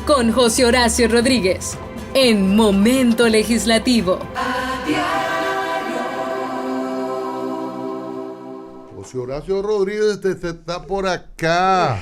con José Horacio Rodríguez en Momento Legislativo. José Horacio Rodríguez está por acá.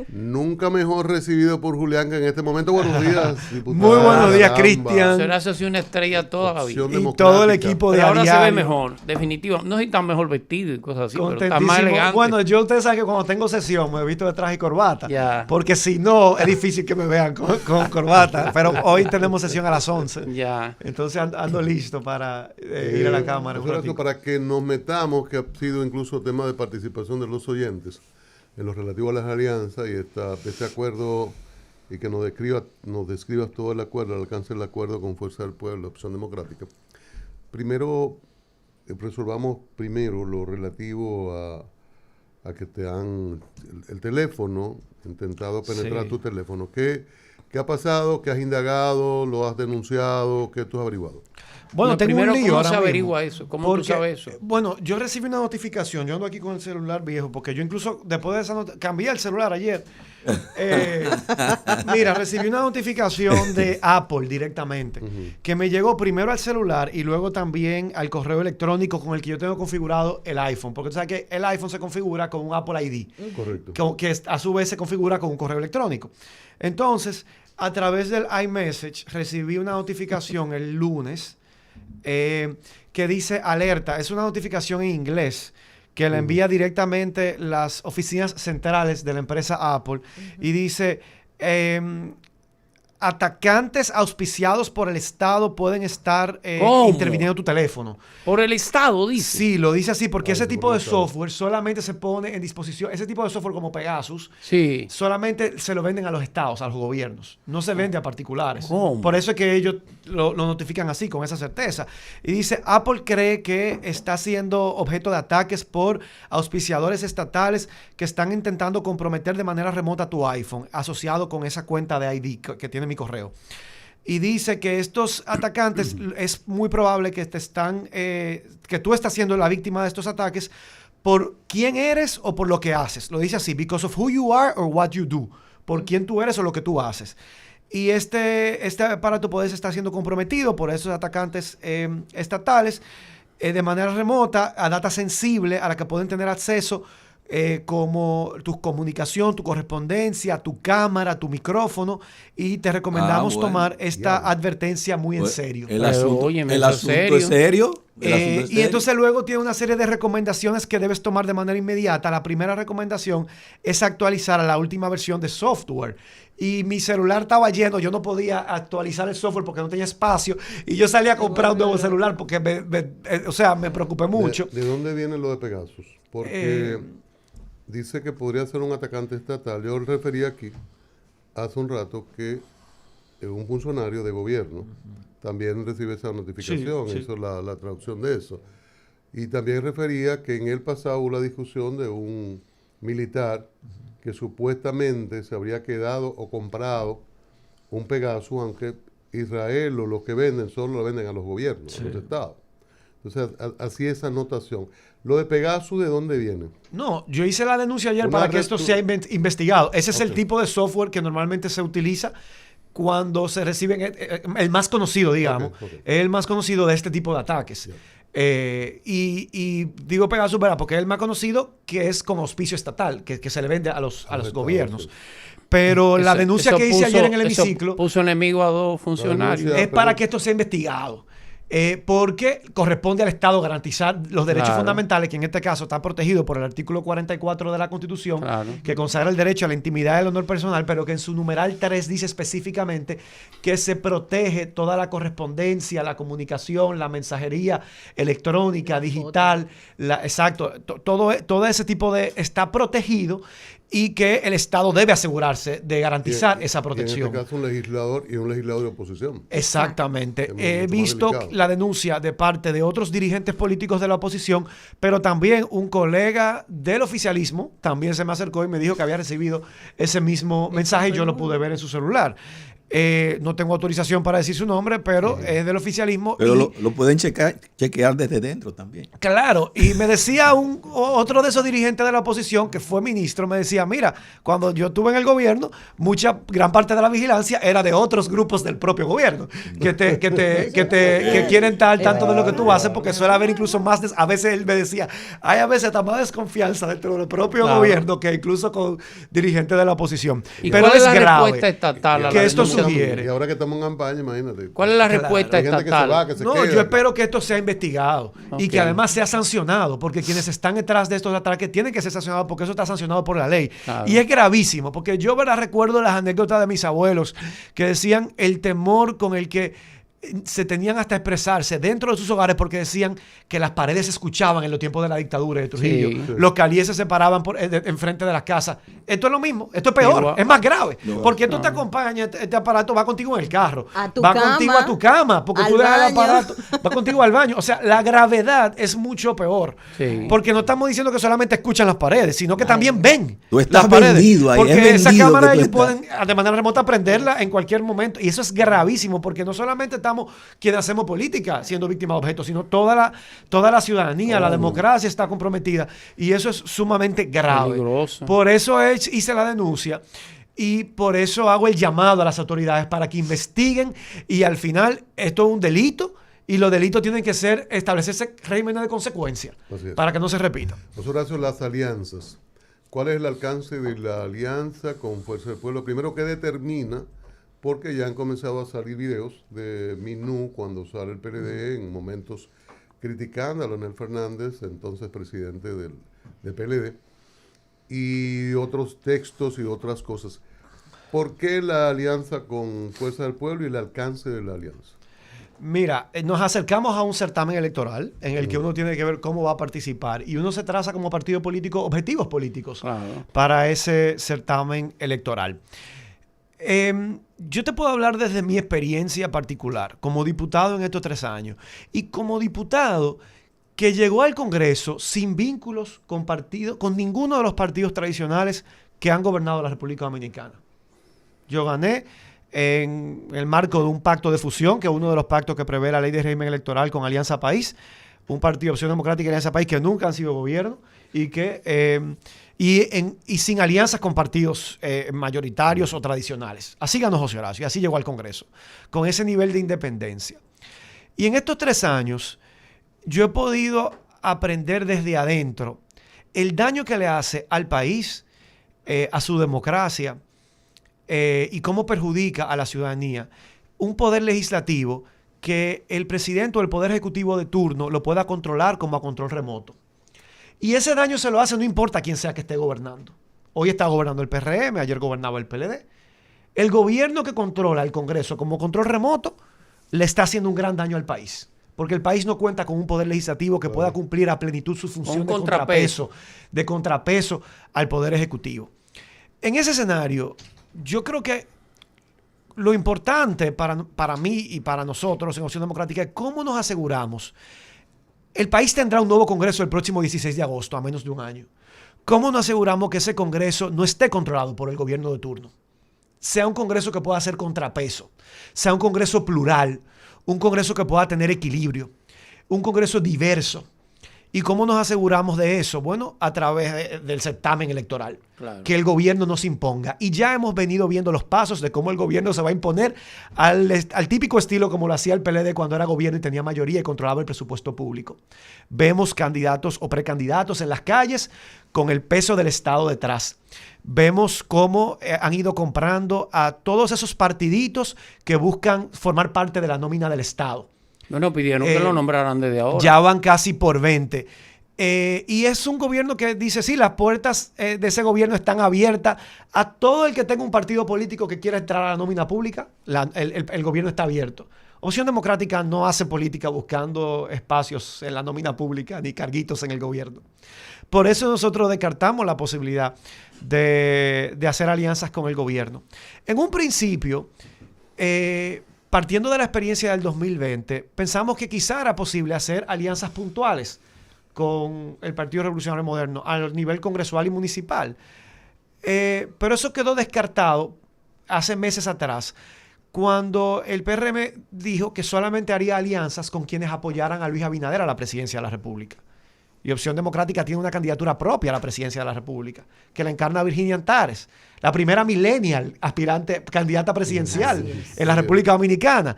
Nunca mejor recibido por Julián que en este momento. Buenos días, diputado. Muy buenos días, Cristian. José Horacio ha sido una estrella toda la vida. Y todo el equipo de pero ahora Diario. se ve mejor, definitivo. No soy tan mejor vestido y cosas así, pero está más elegante. Bueno, yo ustedes saben que cuando tengo sesión me he visto de traje y corbata. Ya. Porque si no, es difícil que me vean con corbata. Pero hoy tenemos sesión a las 11. Ya. Entonces ando listo para ir a la cámara. José Horacio, para que nos metamos, que ha sido incluso tema de participación de los oyentes en lo relativo a las alianzas y este acuerdo, y que nos describas todo el acuerdo, el alcance del acuerdo con Fuerza del Pueblo, Opción Democrática. Primero, resolvamos primero lo relativo a que te han el teléfono, intentado penetrar tu teléfono. ¿Qué ha pasado? ¿Qué has indagado? ¿Lo has denunciado? ¿Qué tú has averiguado? Bueno, tengo primero, un lío ¿cómo ahora se mismo. averigua eso? ¿Cómo tú sabes eso? Bueno, yo recibí una notificación. Yo ando aquí con el celular viejo, porque yo incluso después de esa cambié el celular ayer. Mira, recibí una notificación de Apple directamente, que me llegó primero al celular y luego también al correo electrónico con el que yo tengo configurado el iPhone. Porque tú sabes que el iPhone se configura con un Apple ID. Correcto. Que a su vez se configura con un correo electrónico. Entonces, a través del iMessage recibí una notificación el lunes que dice alerta. Es una notificación en inglés que la envía directamente las oficinas centrales de la empresa Apple y dice atacantes auspiciados por el Estado pueden estar interviniendo tu teléfono. ¿Por el Estado, dice? Sí, lo dice así, porque ese tipo de software solamente se pone en disposición, ese tipo de software como Pegasus, sí, solamente se lo venden a los estados, a los gobiernos. No se vende a particulares. ¿Cómo? Por eso es que ellos lo notifican así, con esa certeza. Y dice, Apple cree que está siendo objeto de ataques por auspiciadores estatales que están intentando comprometer de manera remota tu iPhone, asociado con esa cuenta de ID que tiene mi correo. Y dice que estos atacantes es muy probable que que tú estás siendo la víctima de estos ataques por quién eres o por lo que haces. Lo dice así, because of who you are or what you do. Por quién tú eres o lo que tú haces. Y este aparato puede estar siendo comprometido por esos atacantes estatales de manera remota a data sensible a la que pueden tener acceso como tu comunicación, tu correspondencia, tu cámara, tu micrófono, y te recomendamos tomar esta advertencia muy en serio. El asunto es serio. Y entonces luego tiene una serie de recomendaciones que debes tomar de manera inmediata. La primera recomendación es actualizar a la última versión de software. Y mi celular estaba lleno, yo no podía actualizar el software porque no tenía espacio. Y yo salí a comprar un nuevo celular porque me preocupé mucho. ¿De dónde viene lo de Pegasus? Porque dice que podría ser un atacante estatal. Yo refería aquí hace un rato que un funcionario de gobierno también recibe esa notificación, hizo la traducción de eso. Y también refería que en el pasado hubo la discusión de un militar que supuestamente se habría quedado o comprado un Pegasus, aunque Israel o los que venden solo lo venden a los gobiernos, a los estados. Entonces, así esa anotación. ¿Lo de Pegasus de dónde viene? No, yo hice la denuncia ayer para que esto sea investigado. Ese es el tipo de software que normalmente se utiliza cuando se reciben, el más conocido, digamos, el más conocido de este tipo de ataques. Y digo Pegasus, ¿verdad? Porque es el más conocido que es con auspicio estatal, que se le vende a los gobiernos. Pero la denuncia que hice ayer en el hemiciclo puso enemigo a dos funcionarios. Es para que esto sea investigado. Porque corresponde al Estado garantizar los derechos fundamentales, que en este caso está protegido por el artículo 44 de la Constitución, que consagra el derecho a la intimidad y el honor personal, pero que en su numeral 3 dice específicamente que se protege toda la correspondencia, la comunicación, la mensajería electrónica, digital, todo ese tipo de... está protegido, y que el Estado debe asegurarse de garantizar esa protección. En este caso un legislador y un legislador de oposición. Exactamente. He visto la denuncia de parte de otros dirigentes políticos de la oposición, pero también un colega del oficialismo también se me acercó y me dijo que había recibido ese mismo mensaje y yo lo pude ver en su celular. No tengo autorización para decir su nombre, pero es del oficialismo. Pero lo pueden chequear desde dentro también. Claro, y me decía otro de esos dirigentes de la oposición, que fue ministro, me decía, mira, cuando yo estuve en el gobierno, gran parte de la vigilancia era de otros grupos del propio gobierno, que quieren tanto de lo que tú haces, porque suele haber incluso más, a veces él me decía, hay a veces hasta más desconfianza dentro del propio gobierno que incluso con dirigentes de la oposición. Pero ¿cuál es la grave respuesta estatal que esto sugiere? Y ahora que estamos en campaña, imagínate. ¿Cuál es la respuesta estatal? Yo espero que esto sea investigado y que además sea sancionado, porque quienes están detrás de estos ataques tienen que ser sancionados, porque eso está sancionado por la ley. Claro. Y es gravísimo, porque yo recuerdo las anécdotas de mis abuelos que decían el temor con el que se tenían hasta expresarse dentro de sus hogares, porque decían que las paredes se escuchaban en los tiempos de la dictadura de Trujillo. Sí. Los calíes se paraban enfrente de las casas. Esto es lo mismo, esto es peor, es más grave. Porque esto te acompaña, este aparato va contigo en el carro, contigo a tu cama, porque tú dejas el aparato, va contigo al baño. O sea, la gravedad es mucho peor. Sí. Porque no estamos diciendo que solamente escuchan las paredes, sino que también ven las paredes. Vendido ahí, porque esa cámara ellos pueden de manera remota prenderla en cualquier momento. Y eso es gravísimo, porque no solamente estamos quienes hacemos política siendo víctimas de objetos, sino toda la ciudadanía, la democracia está comprometida, y eso es sumamente grave. Peligroso. Por eso hice la denuncia y por eso hago el llamado a las autoridades para que investiguen, y al final esto es un delito y los delitos tienen que establecerse regímenes de consecuencia para que no se repita. José Horacio, las alianzas. ¿Cuál es el alcance de la alianza con Fuerza del Pueblo? Primero, ¿qué determina? Porque ya han comenzado a salir videos de Minú cuando sale el PLD en momentos criticando a Leonel Fernández, entonces presidente del PLD, y otros textos y otras cosas. ¿Por qué la alianza con Fuerza del Pueblo y el alcance de la alianza? Mira, nos acercamos a un certamen electoral en el que uno tiene que ver cómo va a participar, y uno se traza como partido político objetivos políticos para ese certamen electoral. Yo te puedo hablar desde mi experiencia particular como diputado en estos 3 años, y como diputado que llegó al Congreso sin vínculos con ninguno de los partidos tradicionales que han gobernado la República Dominicana. Yo gané en el marco de un pacto de fusión, que es uno de los pactos que prevé la ley de régimen electoral con Alianza País, un partido Opción Democrática y Alianza País que nunca han sido gobierno, y sin alianzas con partidos mayoritarios o tradicionales. Así ganó José Horacio y así llegó al Congreso, con ese nivel de independencia. Y en estos 3 años yo he podido aprender desde adentro el daño que le hace al país, a su democracia, y cómo perjudica a la ciudadanía un poder legislativo que el presidente o el poder ejecutivo de turno lo pueda controlar como a control remoto. Y ese daño se lo hace no importa quién sea que esté gobernando. Hoy está gobernando el PRM, ayer gobernaba el PLD. El gobierno que controla el Congreso como control remoto le está haciendo un gran daño al país, porque el país no cuenta con un poder legislativo que pueda cumplir a plenitud su función de contrapeso al poder ejecutivo. En ese escenario, yo creo que lo importante para mí y para nosotros en Opción Democrática es cómo nos aseguramos. El país tendrá un nuevo Congreso el próximo 16 de agosto, a menos de un año. ¿Cómo nos aseguramos que ese Congreso no esté controlado por el gobierno de turno? Sea un Congreso que pueda hacer contrapeso, sea un Congreso plural, un Congreso que pueda tener equilibrio, un Congreso diverso. ¿Y cómo nos aseguramos de eso? Bueno, a través del certamen electoral, que el gobierno nos imponga. Y ya hemos venido viendo los pasos de cómo el gobierno se va a imponer al típico estilo como lo hacía el PLD cuando era gobierno y tenía mayoría y controlaba el presupuesto público. Vemos candidatos o precandidatos en las calles con el peso del Estado detrás. Vemos cómo han ido comprando a todos esos partiditos que buscan formar parte de la nómina del Estado. Bueno, pidieron que lo nombraran desde ahora. Ya van casi por 20. Y es un gobierno que dice, sí, las puertas de ese gobierno están abiertas a todo el que tenga un partido político que quiera entrar a la nómina pública. El gobierno está abierto. Opción Democrática no hace política buscando espacios en la nómina pública ni carguitos en el gobierno. Por eso nosotros descartamos la posibilidad de hacer alianzas con el gobierno. En un principio, partiendo de la experiencia del 2020, pensamos que quizá era posible hacer alianzas puntuales con el Partido Revolucionario Moderno a nivel congresual y municipal. Pero eso quedó descartado hace meses atrás, cuando el PRM dijo que solamente haría alianzas con quienes apoyaran a Luis Abinader a la presidencia de la República. Y Opción Democrática tiene una candidatura propia a la presidencia de la República, que la encarna Virginia Antares, la primera millennial aspirante, candidata presidencial en la República Dominicana.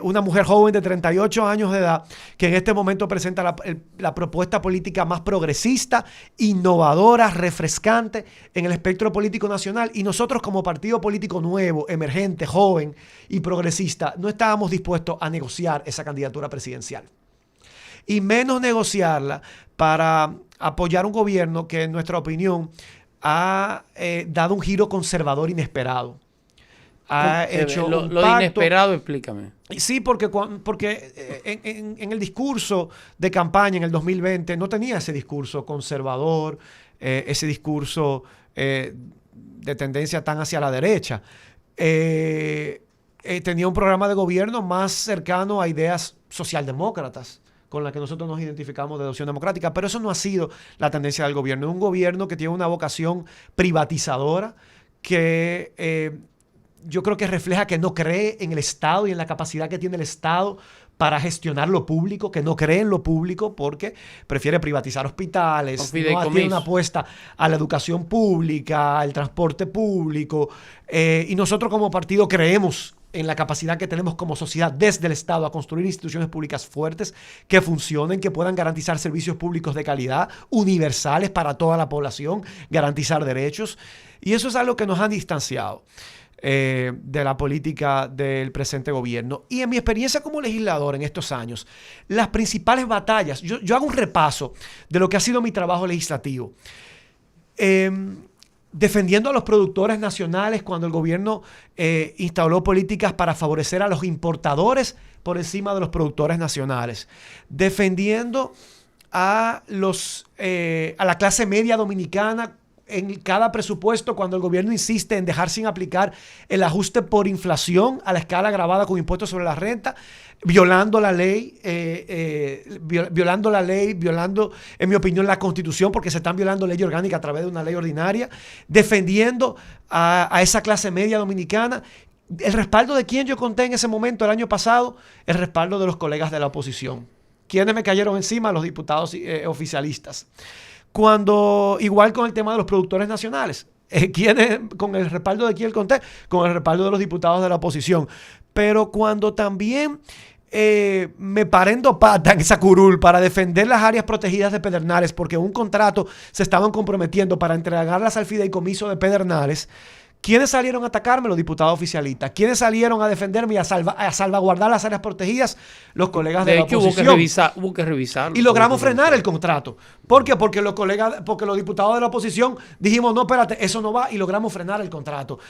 Una mujer joven de 38 años de edad que en este momento presenta la propuesta política más progresista, innovadora, refrescante en el espectro político nacional. Y nosotros como partido político nuevo, emergente, joven y progresista, no estábamos dispuestos a negociar esa candidatura presidencial. Y menos negociarla para apoyar un gobierno que en nuestra opinión ha dado un giro conservador inesperado. Ha hecho lo un de pacto. inesperado, explícame. Sí, porque en el discurso de campaña en el 2020 no tenía ese discurso conservador, ese discurso de tendencia tan hacia la derecha. Tenía un programa de gobierno más cercano a ideas socialdemócratas, con la que nosotros nos identificamos de Opción Democrática, pero eso no ha sido la tendencia del gobierno. Es un gobierno que tiene una vocación privatizadora, que yo creo que refleja que no cree en el Estado y en la capacidad que tiene el Estado para gestionar lo público, que no cree en lo público porque prefiere privatizar hospitales, no tiene una apuesta a la educación pública, al transporte público, y nosotros como partido creemos en la capacidad que tenemos como sociedad desde el Estado a construir instituciones públicas fuertes que funcionen, que puedan garantizar servicios públicos de calidad, universales para toda la población, garantizar derechos. Y eso es algo que nos han distanciado de la política del presente gobierno. Y en mi experiencia como legislador en estos años, las principales batallas, yo hago un repaso de lo que ha sido mi trabajo legislativo. Defendiendo a los productores nacionales cuando el gobierno instaló políticas para favorecer a los importadores por encima de los productores nacionales. Defendiendo a la clase media dominicana en cada presupuesto cuando el gobierno insiste en dejar sin aplicar el ajuste por inflación a la escala agravada con impuestos sobre la renta, violando la ley, violando, en mi opinión, la Constitución, porque se están violando ley orgánica a través de una ley ordinaria, defendiendo a esa clase media dominicana. El respaldo de quien yo conté en ese momento el año pasado, el respaldo de los colegas de la oposición. ¿Quiénes me cayeron encima? Los diputados oficialistas. Igual con el tema de los productores nacionales. ¿Con el respaldo de quién conté? Con el respaldo de los diputados de la oposición. Pero cuando también me paré en pata en esa curul para defender las áreas protegidas de Pedernales, porque un contrato se estaban comprometiendo para entregarlas al fideicomiso de Pedernales, ¿quiénes salieron a atacarme? Los diputados oficialistas. ¿Quiénes salieron a defenderme y a salvaguardar las áreas protegidas? Los colegas de la oposición. Hubo que revisarlo. Y logramos frenar el contrato. ¿Por qué? Porque los diputados de la oposición dijimos, no, espérate, eso no va, y logramos frenar el contrato.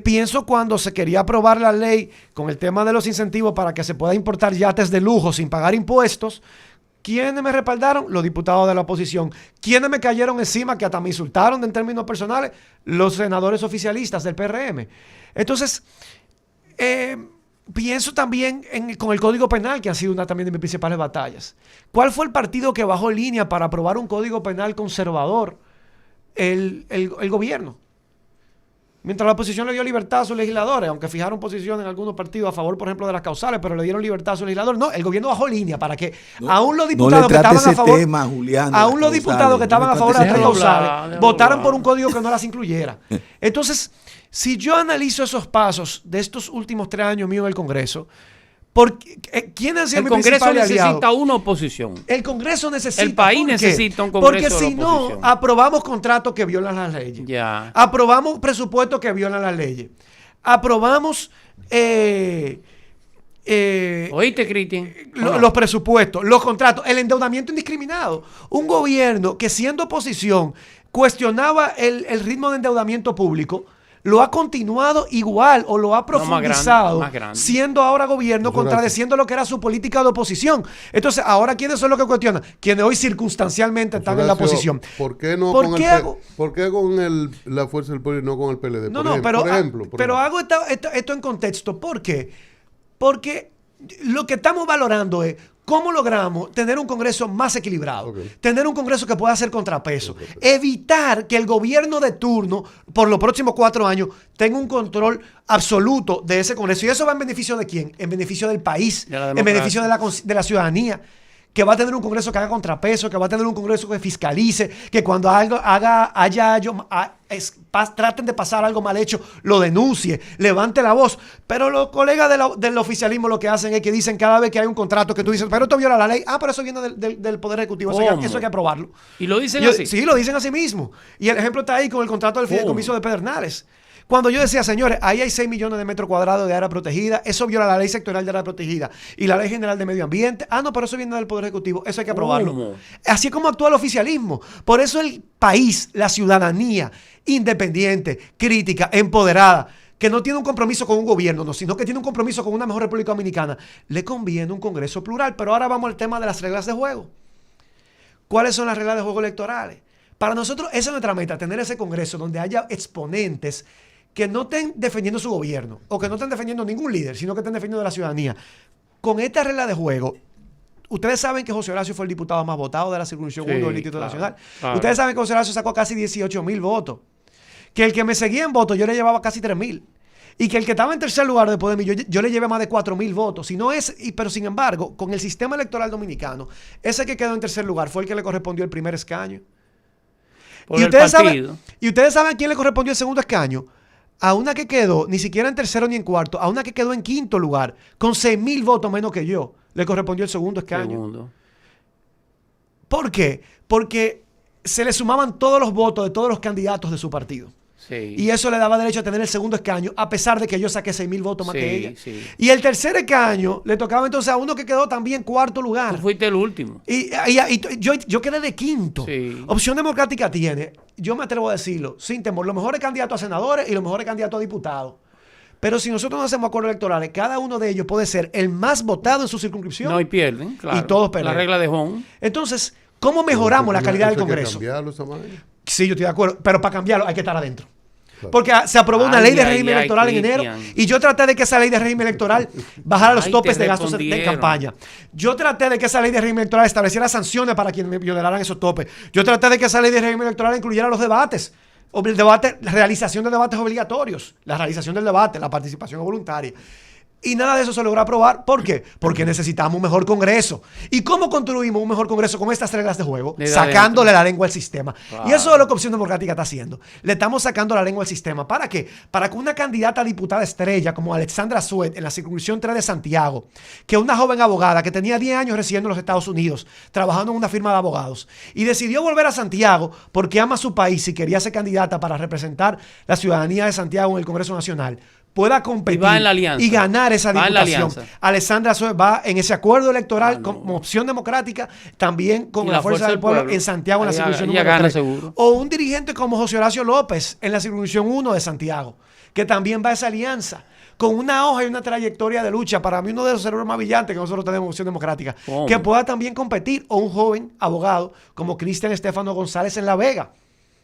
Pienso cuando se quería aprobar la ley con el tema de los incentivos para que se pueda importar yates de lujo sin pagar impuestos, ¿quiénes me respaldaron? Los diputados de la oposición. ¿Quiénes me cayeron encima, que hasta me insultaron en términos personales? Los senadores oficialistas del PRM. Entonces, pienso también con el Código Penal, que ha sido una también de mis principales batallas. ¿Cuál fue el partido que bajó línea para aprobar un Código Penal conservador? El gobierno. Mientras la oposición le dio libertad a sus legisladores, aunque fijaron posición en algunos partidos a favor, por ejemplo, de las causales, pero le dieron libertad a sus legisladores. No, el gobierno bajó línea para que aún los diputados que estaban a favor, aún los diputados que estaban a favor de las causales votaran por un código que no las incluyera. Entonces, si yo analizo esos pasos de estos últimos 3 años míos en el Congreso, ¿quién ha sido mi principal aliado? El Congreso necesita una oposición. El Congreso necesita. El país necesita un Congreso. Porque si no, aprobamos contratos que violan las leyes. Ya. Aprobamos presupuestos que violan las leyes. Aprobamos. ¿Oíste, Cristian? Los presupuestos, los contratos, el endeudamiento indiscriminado. Un gobierno que, siendo oposición, cuestionaba el ritmo de endeudamiento público, lo ha continuado igual o lo ha profundizado, más grande. Siendo ahora gobierno, contradeciendo lo que era su política de oposición. Entonces, ahora, ¿quiénes son los que cuestionan? Quienes hoy circunstancialmente están en la oposición. ¿Por qué con la Fuerza del Pueblo y no con el PLD? Pero hago esto en contexto. ¿Por qué? Porque lo que estamos valorando es ¿Cómo logramos tener un Congreso más equilibrado? Tener un Congreso que pueda hacer contrapeso. Evitar que el gobierno de turno, por los próximos 4 años, tenga un control absoluto de ese Congreso. ¿Y eso va en beneficio de quién? En beneficio del país, en beneficio de la ciudadanía, que va a tener un Congreso que haga contrapeso, que va a tener un Congreso que fiscalice, que cuando traten de pasar algo mal hecho, lo denuncie, levante la voz. Pero los colegas del oficialismo lo que hacen es que dicen cada vez que hay un contrato que tú dices, pero esto viola la ley. Pero eso viene del Poder Ejecutivo, eso hay que aprobarlo. ¿Y lo dicen así? Sí, lo dicen así mismo. Y el ejemplo está ahí con el contrato del fideicomiso de Pedernales. Cuando yo decía, señores, ahí hay 6 millones de metros cuadrados de área protegida, eso viola la ley sectorial de área protegida y la ley general de medio ambiente. No, pero eso viene del Poder Ejecutivo, eso hay que aprobarlo. Así es como actúa el oficialismo. Por eso el país, la ciudadanía, independiente, crítica, empoderada, que no tiene un compromiso con un gobierno, no, sino que tiene un compromiso con una mejor República Dominicana, le conviene un Congreso plural. Pero ahora vamos al tema de las reglas de juego. ¿Cuáles son las reglas de juego electorales? Para nosotros, esa es nuestra meta, tener ese Congreso donde haya exponentes que no estén defendiendo su gobierno o que no estén defendiendo ningún líder, sino que estén defendiendo a la ciudadanía. Con esta regla de juego, ustedes saben que José Horacio fue el diputado más votado de la circunscripción 1 del Distrito Nacional. Ustedes saben que José Horacio sacó casi 18,000 votos. Que el que me seguía en votos, yo le llevaba casi 3,000. Y que el que estaba en tercer lugar después de mí, yo le llevé más de 4,000 votos. Pero sin embargo, con el sistema electoral dominicano, ese que quedó en tercer lugar fue el que le correspondió el primer escaño. Y ustedes saben a quién le correspondió el segundo escaño. A una que quedó, ni siquiera en tercero ni en cuarto, a una que quedó en quinto lugar, con 6,000 votos menos que yo, le correspondió el segundo escaño. ¿Por qué? Porque se le sumaban todos los votos de todos los candidatos de su partido. Sí. Y eso le daba derecho a tener el segundo escaño, a pesar de que yo saqué 6,000 votos más que ella. Sí. Y el tercer escaño le tocaba entonces a uno que quedó también cuarto lugar. Tú fuiste el último. Y yo quedé de quinto. Sí. Opción Democrática tiene, yo me atrevo a decirlo, sin temor, los mejores candidatos a senadores y los mejores candidatos a diputados. Pero si nosotros no hacemos acuerdos electorales, cada uno de ellos puede ser el más votado en su circunscripción. No, y pierden, claro. Y todos pierden. La regla de Home. Entonces, ¿cómo mejoramos la calidad del Congreso? ¿Cambiarlo, Samay? Sí, yo estoy de acuerdo. Pero para cambiarlo hay que estar adentro. Porque se aprobó una ley de régimen electoral en enero y yo traté de que esa ley de régimen electoral bajara los topes de gastos de campaña. Yo traté de que esa ley de régimen electoral estableciera sanciones para quienes violaran esos topes. Yo traté de que esa ley de régimen electoral incluyera los debates. La realización de debates obligatorios, la realización del debate, la participación voluntaria. Y nada de eso se logró aprobar. ¿Por qué? Porque necesitamos un mejor Congreso. ¿Y cómo construimos un mejor Congreso con estas reglas de juego? Sacándole la lengua al sistema. Claro. Y eso es lo que Opción Democrática está haciendo. Le estamos sacando la lengua al sistema. ¿Para qué? Para que una candidata a diputada estrella como Alexandra Suet en la circunscripción 3 de Santiago, que es una joven abogada que tenía 10 años residiendo en los Estados Unidos, trabajando en una firma de abogados, y decidió volver a Santiago porque ama su país y quería ser candidata para representar la ciudadanía de Santiago en el Congreso Nacional, pueda competir y ganar esa diputación. Alexandra Suez va en ese acuerdo electoral como Opción Democrática, también con la Fuerza del Pueblo en Santiago, en la circunscripción número 3. Seguro. O un dirigente como José Horacio López en la circunscripción 1 de Santiago, que también va a esa alianza, con una hoja y una trayectoria de lucha, para mí uno de los cerebros más brillantes que nosotros tenemos en Opción Democrática, que pueda también competir, o un joven abogado como Cristian Estefano González en La Vega,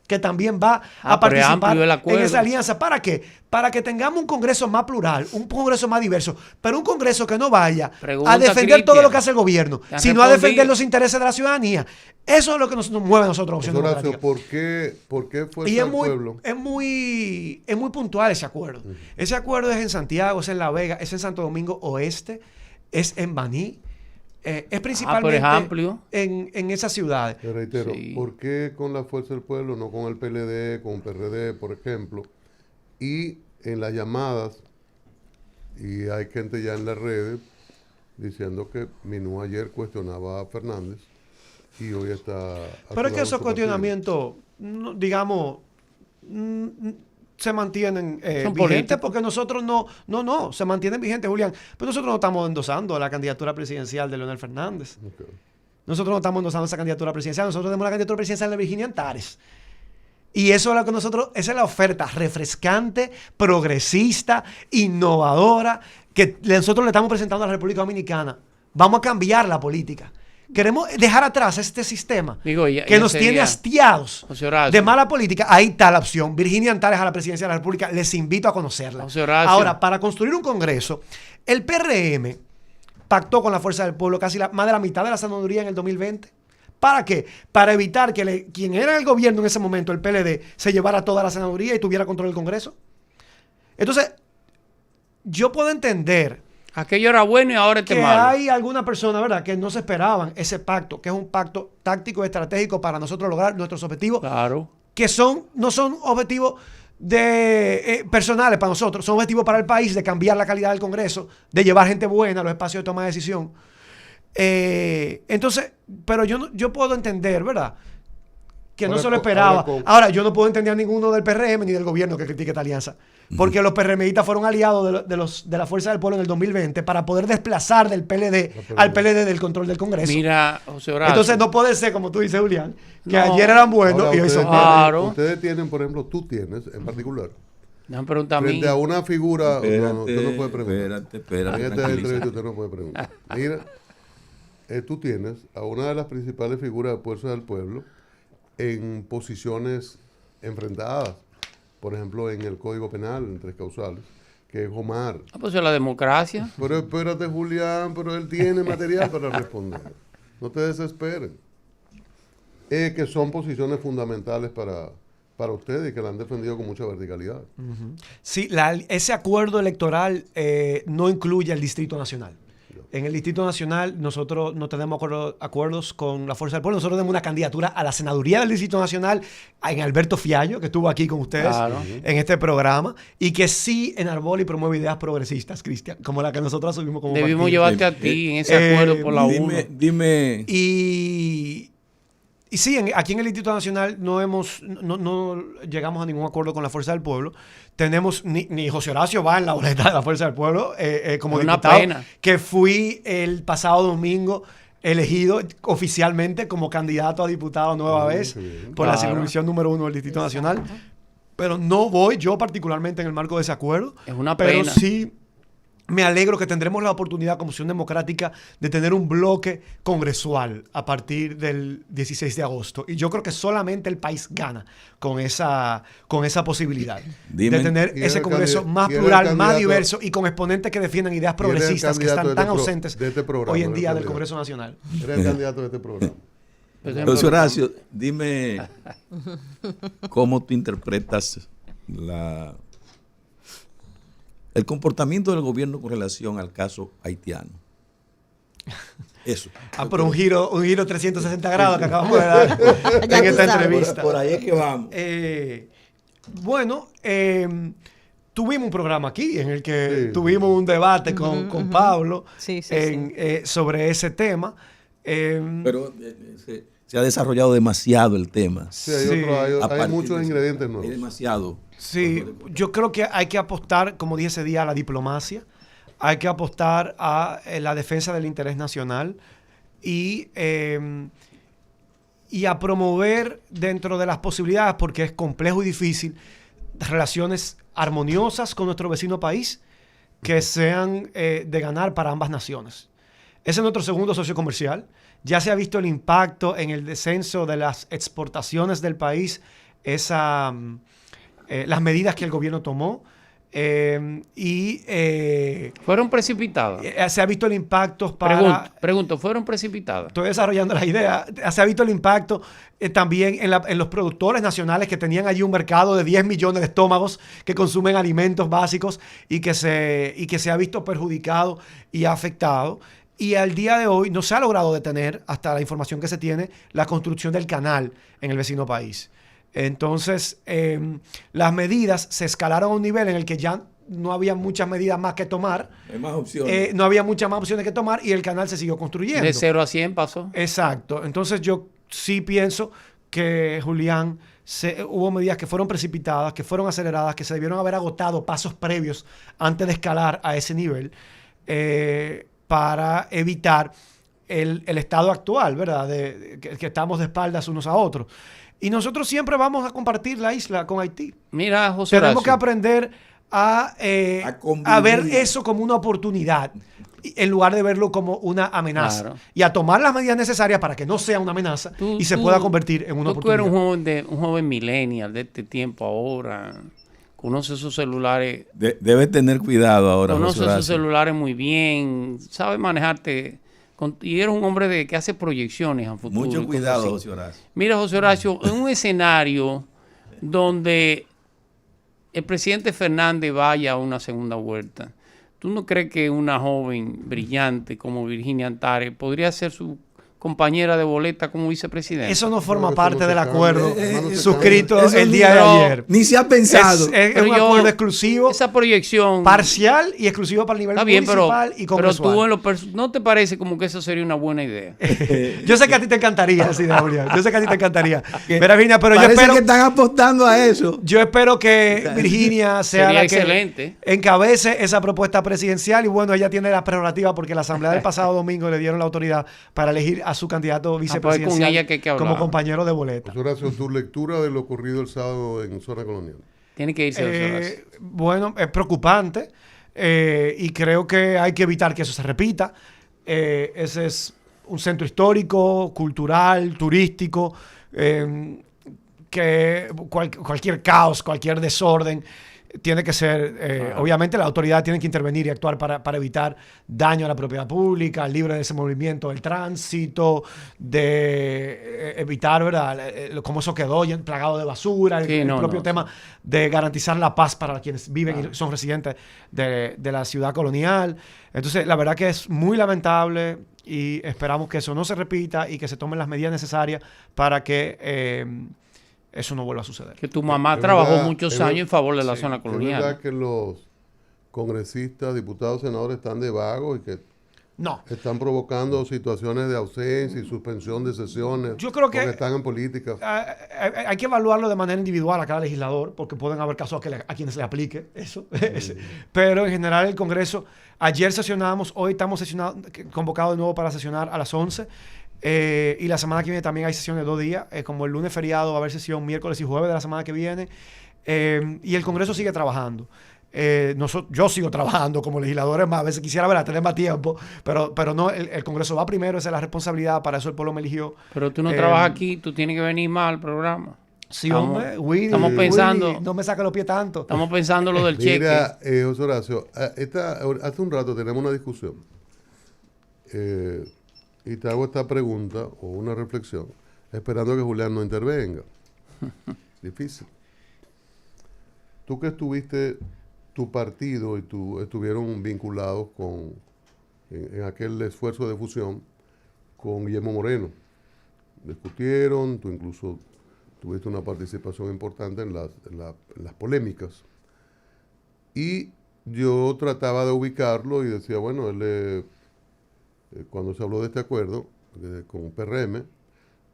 que también va a participar en esa alianza. ¿Para qué? Para que tengamos un Congreso más plural, un Congreso más diverso, pero un Congreso que no vaya a defender todo lo que hace el gobierno, sino a defender los intereses de la ciudadanía. Eso es lo que nos mueve a nosotros, Opción Democrática. ¿Por qué fue el pueblo? Es muy puntual ese acuerdo. Ese acuerdo es en Santiago, es en La Vega, es en Santo Domingo Oeste, es en Baní. Es principalmente en esas ciudades. Te reitero, ¿por qué con la Fuerza del Pueblo, no con el PLD, con el PRD, por ejemplo? Y en las llamadas, y hay gente ya en las redes diciendo que Minú ayer cuestionaba a Fernández y hoy está... Pero es que esos cuestionamientos, digamos... se mantienen vigentes porque nosotros no, se mantienen vigentes, Julián. Pero nosotros no estamos endosando la candidatura presidencial de Leonel Fernández. Okay. Nosotros no estamos endosando esa candidatura presidencial. Nosotros tenemos la candidatura presidencial de Virginia Antares. Y eso es lo que esa es la oferta refrescante, progresista, innovadora, que nosotros le estamos presentando a la República Dominicana. Vamos a cambiar la política. Queremos dejar atrás este sistema que nos tiene hastiados de mala política. Ahí está la opción. Virginia Antares a la presidencia de la República. Les invito a conocerla. Ahora, para construir un Congreso, el PRM pactó con la Fuerza del Pueblo casi más de la mitad de la senaduría en el 2020. ¿Para qué? Para evitar que quien era el gobierno en ese momento, el PLD, se llevara toda la senaduría y tuviera control del Congreso. Entonces, yo puedo entender Aquello era bueno y ahora este que malo. hay alguna persona, ¿verdad?, que no se esperaban ese pacto, que es un pacto táctico y estratégico para nosotros lograr nuestros objetivos, Claro. que no son objetivos personales para nosotros, son objetivos para el país, de cambiar la calidad del Congreso, de llevar gente buena a los espacios de toma de decisión. Entonces, pero yo puedo entender, ¿verdad?, que no se lo esperaba. Ahora, yo no puedo entender a ninguno del PRM ni del gobierno que critique esta alianza. Porque los PRMistas fueron aliados de la Fuerza del Pueblo en el 2020 para poder desplazar del PLD al PLD del control del Congreso. Mira, José Horacio. Entonces no puede ser, como tú dices, Julián, que No. ayer eran buenos Ahora, y hoy son ustedes, malos. Claro. ustedes tienen, por ejemplo, tú tienes en particular, Déjame preguntar a mí. frente a una figura, usted no puede Espérate, preguntar. En esta tranquilízate. entrevista usted no puede preguntar. Mira, tú tienes a una de las principales figuras de Fuerza del Pueblo en posiciones enfrentadas, por ejemplo, en el Código Penal, en 3 causales, que es Omar. Ah, pues es la democracia. Pero espérate, Julián, pero él tiene material para responder. No te desesperen. Que son posiciones fundamentales para ustedes y que la han defendido con mucha verticalidad. Sí, ese acuerdo electoral no incluye el Distrito Nacional. En el Distrito Nacional nosotros no tenemos acuerdos con la Fuerza del Pueblo. Nosotros tenemos una candidatura a la senaduría del Distrito Nacional en Alberto Fiallo, que estuvo aquí con ustedes Claro. en este programa, y que sí enarbola y promueve ideas progresistas, Cristian, como la que nosotros asumimos como Debimos partido. llevarte a ti en ese acuerdo por la 1. Dime, Y sí, aquí en el Instituto Nacional no llegamos a ningún acuerdo con la Fuerza del Pueblo. Tenemos, ni José Horacio va en la boleta de la Fuerza del Pueblo como Es una diputado, pena. que fui el pasado domingo elegido oficialmente como candidato a diputado nueva vez qué bien. por la Claro. circunscripción número 1 del Distrito Nacional. Pero no voy yo particularmente en el marco de ese acuerdo. Es una pero pena. sí me alegro que tendremos la oportunidad como Opción Democrática de tener un bloque congresual a partir del 16 de agosto. Y yo creo que solamente el país gana con esa posibilidad Dime, de tener ¿quién ese es el Congreso más quién es el plural, más candidato? diverso y con exponentes que defiendan ideas ¿Quién es el progresistas que candidato están de tan este ausentes de este programa, hoy en el día del candidato? Congreso Nacional. Eres el candidato de este programa. José Horacio, dime cómo tú interpretas el comportamiento del gobierno con relación al caso haitiano. Eso. Pero un giro 360 grados que acabamos de dar Ya en tú esta sabes. entrevista. Por ahí es que vamos. Bueno, tuvimos un programa aquí en el que Sí. tuvimos un debate con Pablo Sí, sí, sobre ese tema. Pero se ha desarrollado demasiado el tema. Sí, hay, Sí. hay A partir muchos de- ingredientes Hay nuevos. demasiado. Sí, yo creo que hay que apostar, como dije ese día, a la diplomacia. Hay que apostar a la defensa del interés nacional y a promover dentro de las posibilidades, porque es complejo y difícil, relaciones armoniosas con nuestro vecino país que sean de ganar para ambas naciones. Ese es nuestro segundo socio comercial. Ya se ha visto el impacto en el descenso de las exportaciones del país, las medidas que el gobierno tomó. Fueron precipitadas. Se ha visto el impacto para... Pregunto, ¿fueron precipitadas? Estoy desarrollando la idea. Se ha visto el impacto también en los productores nacionales que tenían allí un mercado de 10 millones de estómagos que consumen alimentos básicos y que se ha visto perjudicado y afectado. Y al día de hoy no se ha logrado detener, hasta la información que se tiene, la construcción del canal en el vecino país. Entonces, las medidas se escalaron a un nivel en el que ya no había muchas medidas más que tomar. Hay más opciones. No había muchas más opciones que tomar y el canal se siguió construyendo. De 0 a 100 pasó. Exacto. Entonces yo sí pienso que, Julián, hubo medidas que fueron precipitadas, que fueron aceleradas, que se debieron haber agotado pasos previos antes de escalar a ese nivel para evitar el estado actual, ¿verdad? Que estamos de espaldas unos a otros. Y nosotros siempre vamos a compartir la isla con Haití. Mira, José Tenemos Horacio. que aprender a convivir. ver eso como una oportunidad en lugar de verlo como una amenaza. Claro. Y a tomar las medidas necesarias para que no sea una amenaza y se pueda convertir en una Tú eres oportunidad. un joven millennial de este tiempo ahora, conoce sus celulares. Debe tener cuidado ahora. Conoce José sus Horacio. celulares muy bien, sabe manejarte. Y eres un hombre que hace proyecciones a futuro. Mucho y cuidado, cosas así. José Horacio. Mira, José Horacio, en un escenario donde el presidente Fernández vaya a una segunda vuelta, ¿tú no crees que una joven brillante como Virginia Antares podría ser su compañera de boleta como vicepresidente? Eso no forma eso parte no se del cambia. acuerdo No se suscrito cambia. el Eso día de no- ayer. Ni se ha pensado. Es Pero un yo- acuerdo exclusivo, Esa proyección... parcial y exclusivo para el nivel Está bien, municipal y pero congresual. tú ¿no te parece como que eso sería una buena idea? Yo sé que a ti te encantaría esa idea, Julián. Yo sé que a ti te encantaría. Mira, Virginia, pero yo Parece espero, que están apostando a eso. yo espero que Virginia sea Sería la que excelente. encabece esa propuesta presidencial y bueno, ella tiene la prerrogativa porque la asamblea del pasado domingo le dieron la autoridad para elegir a su candidato pues, vicepresidencial con ella que hay que hablar. como compañero de boleta. José Horacio, tu lectura de lo ocurrido el sábado en Zona Colonial. Tiene que irse José Horacio. Bueno, es preocupante y creo que hay que evitar que eso se repita. Ese es un centro histórico, cultural, turístico, que cualquier caos, cualquier desorden tiene que ser, obviamente la autoridad tiene que intervenir y actuar para evitar daño a la propiedad pública, al libre desenvolvimiento del tránsito, de evitar, ¿verdad?, cómo eso quedó plagado de basura, Sí, el no, propio no, tema de garantizar la paz para quienes viven y son residentes de la ciudad colonial. Entonces, la verdad que es muy lamentable y esperamos que eso no se repita y que se tomen las medidas necesarias para que eso no vuelva a suceder. Que tu mamá Es trabajó verdad, muchos es años ver- en favor de la sí, zona Es colonial. verdad que los congresistas, diputados, senadores están de vagos y que No. están provocando situaciones de ausencia y suspensión de sesiones. Yo creo que- porque están en política. Hay que evaluarlo de manera individual a cada legislador, porque pueden haber casos a quienes le aplique eso. Pero en general el Congreso, ayer sesionamos, hoy estamos convocados de nuevo para sesionar a las 11. Y la semana que viene también hay sesiones de 2 días. Como el lunes feriado va a haber sesión miércoles y jueves de la semana que viene. Y el Congreso sigue trabajando. Yo sigo trabajando como legislador, es más, a veces quisiera tener más tiempo, pero no, el Congreso va primero, esa es la responsabilidad, para eso el pueblo me eligió. Pero tú no trabajas aquí, tú tienes que venir más al programa. Sí, Estamos- hombre, Willy, estamos Willy, pensando- no me saque los pies tanto. Estamos pensando lo del cheque. Mira, José Horacio, hace un rato tenemos una discusión y te hago esta pregunta o una reflexión, esperando que Julián no intervenga. Difícil. Tú que estuviste, tu partido y tú estuvieron vinculados en aquel esfuerzo de fusión con Guillermo Moreno. Discutieron, tú incluso tuviste una participación importante en las polémicas. Y yo trataba de ubicarlo y decía, bueno, él cuando se habló de este acuerdo con PRM,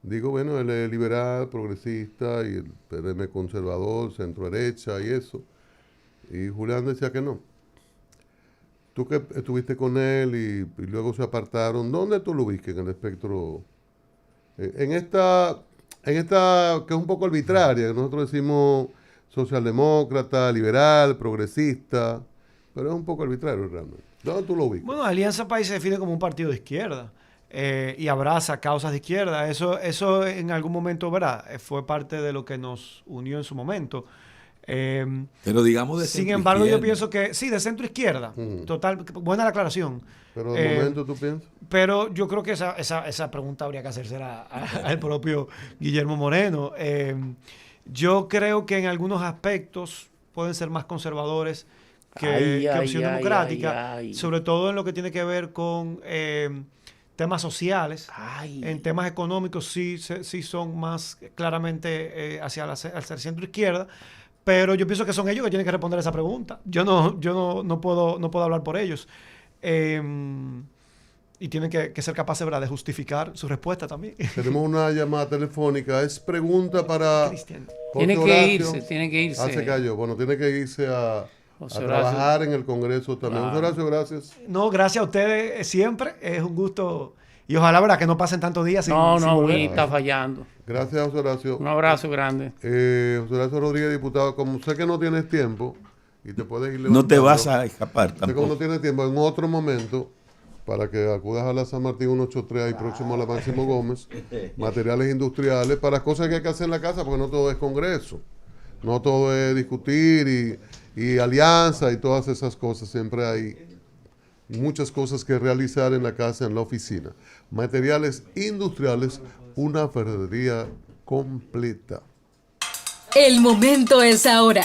digo, bueno, él es liberal, progresista y el PRM conservador, centro derecha y eso. Y Julián decía que no. Tú que estuviste con él y luego se apartaron, ¿dónde tú lo ubicas en el espectro? En esta que es un poco arbitraria, que nosotros decimos socialdemócrata, liberal, progresista, pero es un poco arbitrario realmente. ¿Dónde tú lo ubicas? Bueno, Alianza País se define como un partido de izquierda y abraza causas de izquierda. Eso en algún momento, ¿verdad? Fue parte de lo que nos unió en su momento. Pero digamos de Sin centro embargo, yo izquierda. pienso que sí, de centro izquierda. Total, buena la aclaración. Pero de momento tú piensas. Pero yo creo que esa pregunta habría que hacérsela al propio Guillermo Moreno. Yo creo que en algunos aspectos pueden ser más conservadores que Opción Democrática, sobre todo en lo que tiene que ver con temas sociales. En temas económicos sí son más claramente hacia centro izquierda. Pero yo pienso que son ellos que tienen que responder esa pregunta. Yo no puedo hablar por ellos. Y tienen que ser capaces, ¿verdad?, de justificar su respuesta también. Tenemos una llamada telefónica. Es pregunta para Cristian. José Tiene que Horacio. irse. Se cayó. Bueno, tiene que irse a José trabajar en el Congreso también. Claro. José Horacio, gracias. No, gracias a ustedes siempre. Es un gusto. Y ojalá, ¿verdad?, que no pasen tantos días sin No, volver. Willy está fallando. Gracias, José Horacio. Un abrazo grande. José Horacio Rodríguez, diputado, como sé que no tienes tiempo y te puedes ir No te levantando, vas a escapar sé que no tampoco. tienes tiempo, en otro momento, para que acudas a la San Martín 183 ahí próximo a la Máximo Gómez, materiales industriales, para cosas que hay que hacer en la casa, porque no todo es Congreso. No todo es discutir y alianza y todas esas cosas. Siempre hay muchas cosas que realizar en la casa, en la oficina. Materiales industriales, una ferretería completa. El momento es ahora.